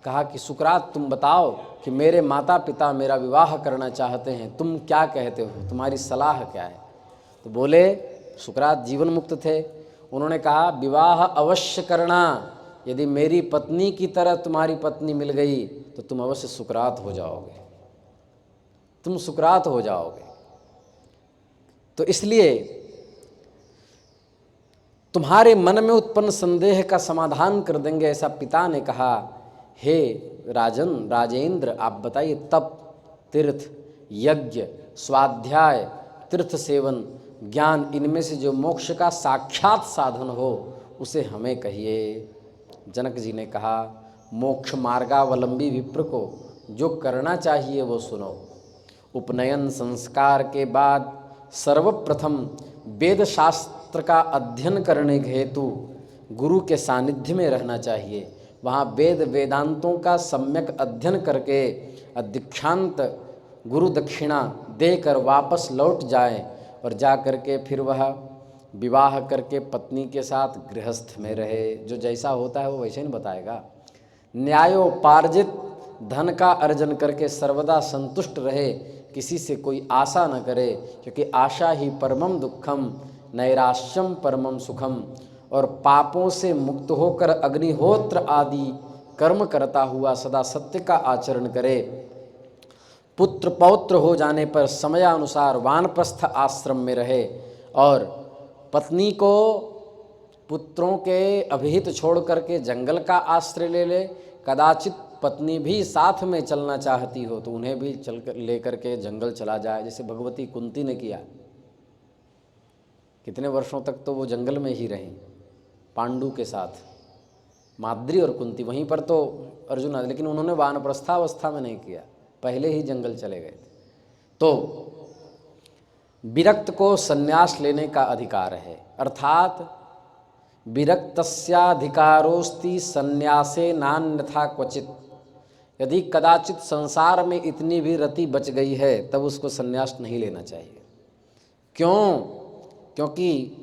कहा कि सुकरात, तुम बताओ कि मेरे माता पिता मेरा विवाह करना चाहते हैं, तुम क्या कहते हो, तुम्हारी सलाह क्या है। तो बोले, सुकरात जीवन मुक्त थे, उन्होंने कहा, विवाह अवश्य करना, यदि मेरी पत्नी की तरह तुम्हारी पत्नी मिल गई तो तुम अवश्य सुकरात हो जाओगे, तुम सुकरात हो जाओगे। तो इसलिए तुम्हारे मन में उत्पन्न संदेह का समाधान कर देंगे, ऐसा पिता ने कहा। हे राजन, राजेंद्र, आप बताइए, तप, तीर्थ, यज्ञ, स्वाध्याय, तीर्थ सेवन, ज्ञान, इनमें से जो मोक्ष का साक्षात साधन हो उसे हमें कहिए। जनक जी ने कहा, मोक्ष मार्गावलंबी विप्र को जो करना चाहिए वो सुनो। उपनयन संस्कार के बाद सर्वप्रथम वेद शास्त्र का अध्ययन करने के हेतु गुरु के सानिध्य में रहना चाहिए। वहाँ वेद वेदांतों का सम्यक अध्ययन करके दीक्षांत गुरु दक्षिणा देकर वापस लौट जाए और जा करके फिर वह विवाह करके पत्नी के साथ गृहस्थ में रहे। जो जैसा होता है वो वैसे नहीं बताएगा। न्यायोपार्जित धन का अर्जन करके सर्वदा संतुष्ट रहे, किसी से कोई आशा न करे, क्योंकि आशा ही परमम दुखम नैराश्यम परमम सुखम। और पापों से मुक्त होकर अग्निहोत्र आदि कर्म करता हुआ सदा सत्य का आचरण करे। पुत्र पौत्र हो जाने पर समयानुसार वानप्रस्थ आश्रम में रहे और पत्नी को पुत्रों के अभिहित छोड़ करके जंगल का आश्रय ले ले, कदाचित पत्नी भी साथ में चलना चाहती हो तो उन्हें भी चल कर लेकर के जंगल चला जाए, जैसे भगवती कुंती ने किया। कितने वर्षों तक तो वो जंगल में ही रहीं पांडु के साथ, माद्री और कुंती। वहीं पर तो अर्जुन आदि, लेकिन उन्होंने वानप्रस्थावस्था में नहीं किया, पहले ही जंगल चले गए थे। तो विरक्त को संन्यास लेने का अधिकार है, अर्थात विरक्तस्याधिकारोस्ति संन्यासे नान्यथा क्वचित। यदि कदाचित संसार में इतनी भी रति बच गई है तब उसको संन्यास नहीं लेना चाहिए। क्यों? क्योंकि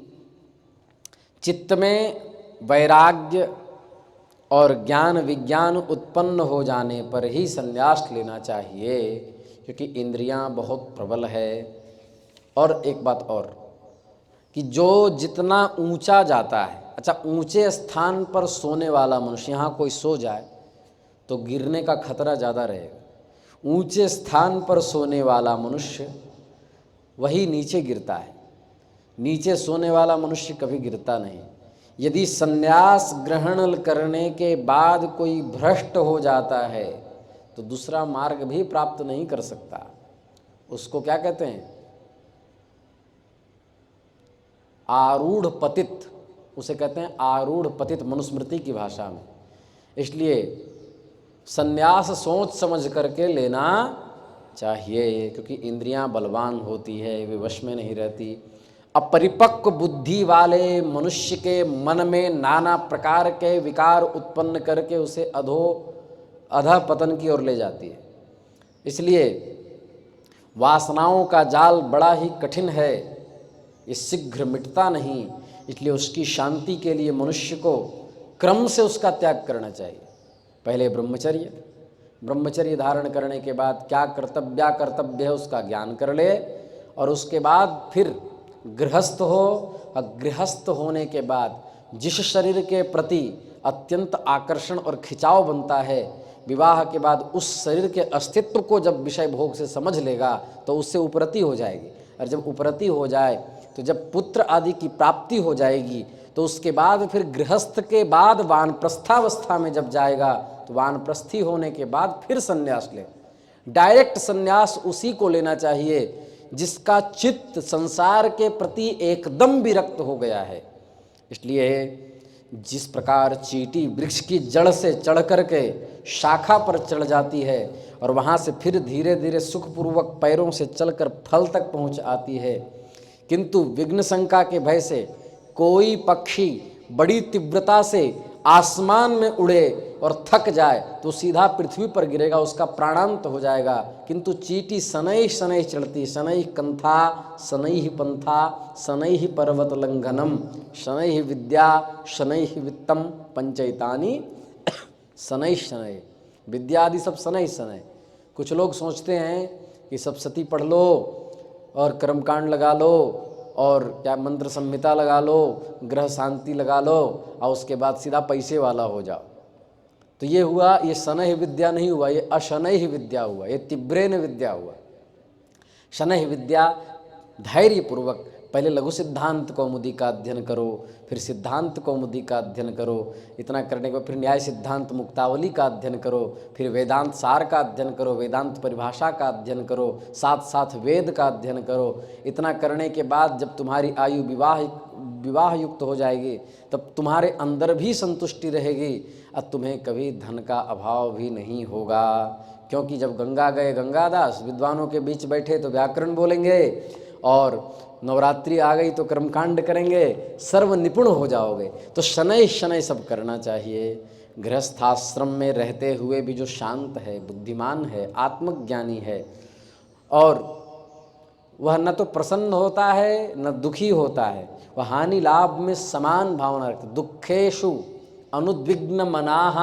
चित्त में वैराग्य और ज्ञान विज्ञान उत्पन्न हो जाने पर ही संन्यास लेना चाहिए, क्योंकि इंद्रियां बहुत प्रबल है। और एक बात और कि जो जितना ऊंचा जाता है, अच्छा ऊंचे स्थान पर सोने वाला मनुष्य, यहाँ कोई सो जाए तो गिरने का खतरा ज़्यादा रहेगा। ऊंचे स्थान पर सोने वाला मनुष्य वही नीचे गिरता है, नीचे सोने वाला मनुष्य कभी गिरता नहीं। यदि संन्यास ग्रहण करने के बाद कोई भ्रष्ट हो जाता है तो दूसरा मार्ग भी प्राप्त नहीं कर सकता। उसको क्या कहते हैं? आरूढ़ पतित, उसे कहते हैं आरूढ़ पतित मनुस्मृति की भाषा में। इसलिए संन्यास सोच समझ करके लेना चाहिए, क्योंकि इंद्रियां बलवान होती है, वे वश में नहीं रहती। अपरिपक्व बुद्धि वाले मनुष्य के मन में नाना प्रकार के विकार उत्पन्न करके उसे अधः पतन की ओर ले जाती है। इसलिए वासनाओं का जाल बड़ा ही कठिन है, ये शीघ्र मिटता नहीं। इसलिए उसकी शांति के लिए मनुष्य को क्रम से उसका त्याग करना चाहिए। पहले ब्रह्मचर्य धारण करने के बाद क्या कर्तव्य है उसका ज्ञान कर ले, और उसके बाद फिर गृहस्थ हो। और गृहस्थ होने के बाद जिस शरीर के प्रति अत्यंत आकर्षण और खिंचाव बनता है, विवाह के बाद उस शरीर के अस्तित्व को जब विषय भोग से समझ लेगा तो उससे उपरति हो जाएगी। और जब उपरति हो जाए तो जब पुत्र आदि की प्राप्ति हो जाएगी तो उसके बाद फिर गृहस्थ के बाद वानप्रस्थावस्था में जब जाएगा तो वानप्रस्थी होने के बाद फिर संन्यास ले। डायरेक्ट संन्यास उसी को लेना चाहिए जिसका चित्त संसार के प्रति एकदम विरक्त हो गया है। इसलिए जिस प्रकार चींटी वृक्ष की जड़ से चढ़ करके शाखा पर चढ़ जाती है और वहाँ से फिर धीरे धीरे सुखपूर्वक पैरों से चलकर फल तक पहुँच आती है, किंतु विघ्न शंका के भय से कोई पक्षी बड़ी तीव्रता से आसमान में उड़े और थक जाए तो सीधा पृथ्वी पर गिरेगा, उसका प्राणांत हो जाएगा। किंतु चींटी शनैः शनैः चढ़ती, शनैः कंथा शनैः पंथा शनैः पर्वत लंघनम शनैः विद्या शनैः वित्तम पंचैतानि शनैः शनैः। विद्या आदि सब शनैः शनैः। कुछ लोग सोचते हैं कि सप्तशती पढ़ लो और कर्मकांड लगा लो और क्या मंत्र संहिता लगा लो, ग्रह शांति लगा लो और उसके बाद सीधा पैसे वाला हो जाओ। तो ये हुआ, ये शनैः विद्या नहीं हुआ, ये अशनैः विद्या हुआ, ये तीव्रेन विद्या हुआ। शनैः विद्या धैर्यपूर्वक पहले लघु सिद्धांत कौमुदी का अध्ययन करो, फिर सिद्धांत कौमुदी का अध्ययन करो, इतना करने के बाद फिर न्याय सिद्धांत मुक्तावली का अध्ययन करो, फिर वेदांत सार का अध्ययन करो, वेदांत परिभाषा का अध्ययन करो, साथ साथ वेद का अध्ययन करो। इतना करने के बाद जब तुम्हारी आयु विवाह युक्त हो जाएगी तब तुम्हारे अंदर भी संतुष्टि रहेगी और तुम्हें कभी धन का अभाव भी नहीं होगा। क्योंकि जब गंगा गए गंगादास, विद्वानों के बीच बैठे तो व्याकरण बोलेंगे और नवरात्रि आ गई तो कर्मकांड करेंगे, सर्व निपुण हो जाओगे। तो शनैः शनैः सब करना चाहिए। गृहस्थाश्रम में रहते हुए भी जो शांत है, बुद्धिमान है, आत्मज्ञानी है और वह न तो प्रसन्न होता है न दुखी होता है, वह हानि लाभ में समान भावना रखता। दुखेषु अनुद्विग्न मनाः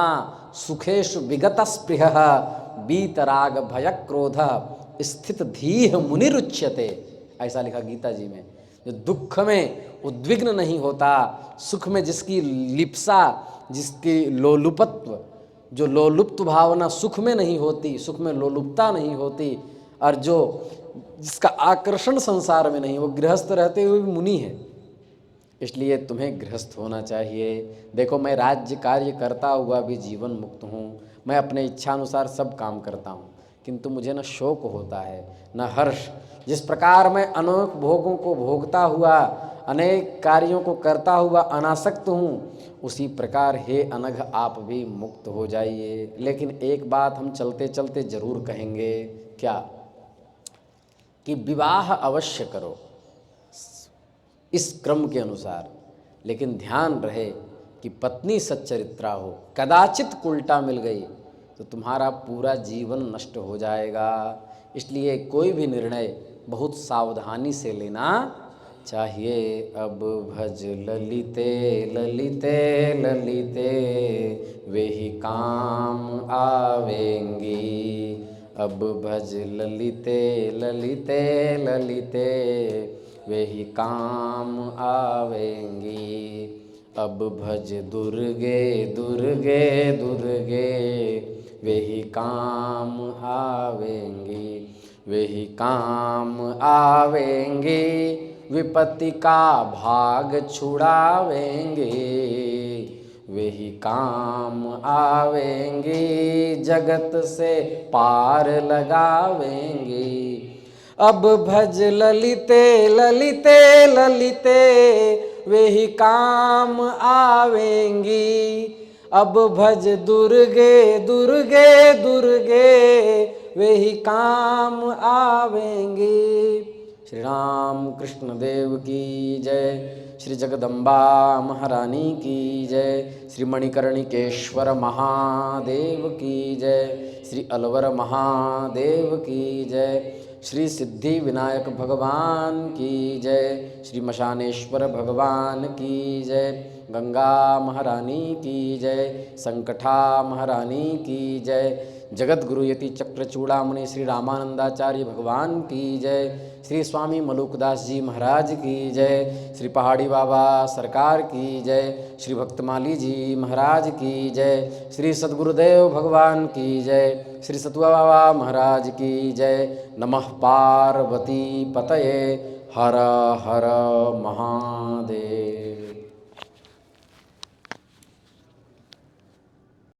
सुखेषु विगत स्पृहः बीतराग भय क्रोध स्थित धीः मुनिरुच्यते, ऐसा लिखा गीता जी में। जो दुख में उद्विग्न नहीं होता, सुख में जिसकी लिप्सा, जिसकी लोलुपत्व, जो लोलुप्त भावना सुख में नहीं होती, सुख में लोलुपता नहीं होती, और जो जिसका आकर्षण संसार में नहीं, वो गृहस्थ रहते हुए भी मुनि है। इसलिए तुम्हें गृहस्थ होना चाहिए। देखो, मैं राज्य कार्य करता हुआ भी जीवन मुक्त हूँ, मैं अपने इच्छानुसार सब काम करता हूँ, किंतु मुझे न शोक होता है न हर्ष। जिस प्रकार मैं अनेक भोगों को भोगता हुआ, अनेक कार्यों को करता हुआ अनासक्त हूँ, उसी प्रकार हे अनघ आप भी मुक्त हो जाइए। लेकिन एक बात हम चलते चलते जरूर कहेंगे, क्या? कि विवाह अवश्य करो इस क्रम के अनुसार, लेकिन ध्यान रहे कि पत्नी सच्चरित्रा हो। कदाचित उल्टा मिल गई तो तुम्हारा पूरा जीवन नष्ट हो जाएगा। इसलिए कोई भी निर्णय बहुत सावधानी से लेना चाहिए। अब भज ललिते ललिते ललिते वे ही काम आवेंगी। अब भज ललिते ललिते ललिते वे ही काम आवेंगी। अब भज दुर्गे दुर्गे दुर्गे वे ही काम आवेंगी। वे ही काम आवेंगे, विपत्ति का भाग छुड़ावेंगे। वे ही काम आवेंगे, जगत से पार लगावेंगे। अब भज ललिते ललिते ललिते वे ही काम आवेंगी। अब भज दुर्गे दुर्गे दुर्गे वे ही काम आवेंगे। श्री राम कृष्ण देव की जय। श्री जगदम्बा महारानी की जय। श्री मणिकर्णिकेश्वर महादेव की जय। श्री अलवर महादेव की जय। श्री सिद्धि विनायक भगवान की जय। श्री मशानेश्वर भगवान की जय। गंगा महारानी की जय। संकटा महारानी की जय। जगत गुरु यति चक्र चूड़ामणि श्री रामानंदाचार्य भगवान की जय। श्री स्वामी मलुकदास जी महाराज की जय। श्री पहाड़ी बाबा सरकार की जय। श्री भक्तमाली जी महाराज की जय। श्री सद्गुरुदेव भगवान की जय। श्री सतुआ बाबा महाराज की जय। नमः पार्वती पतये। हर हर महा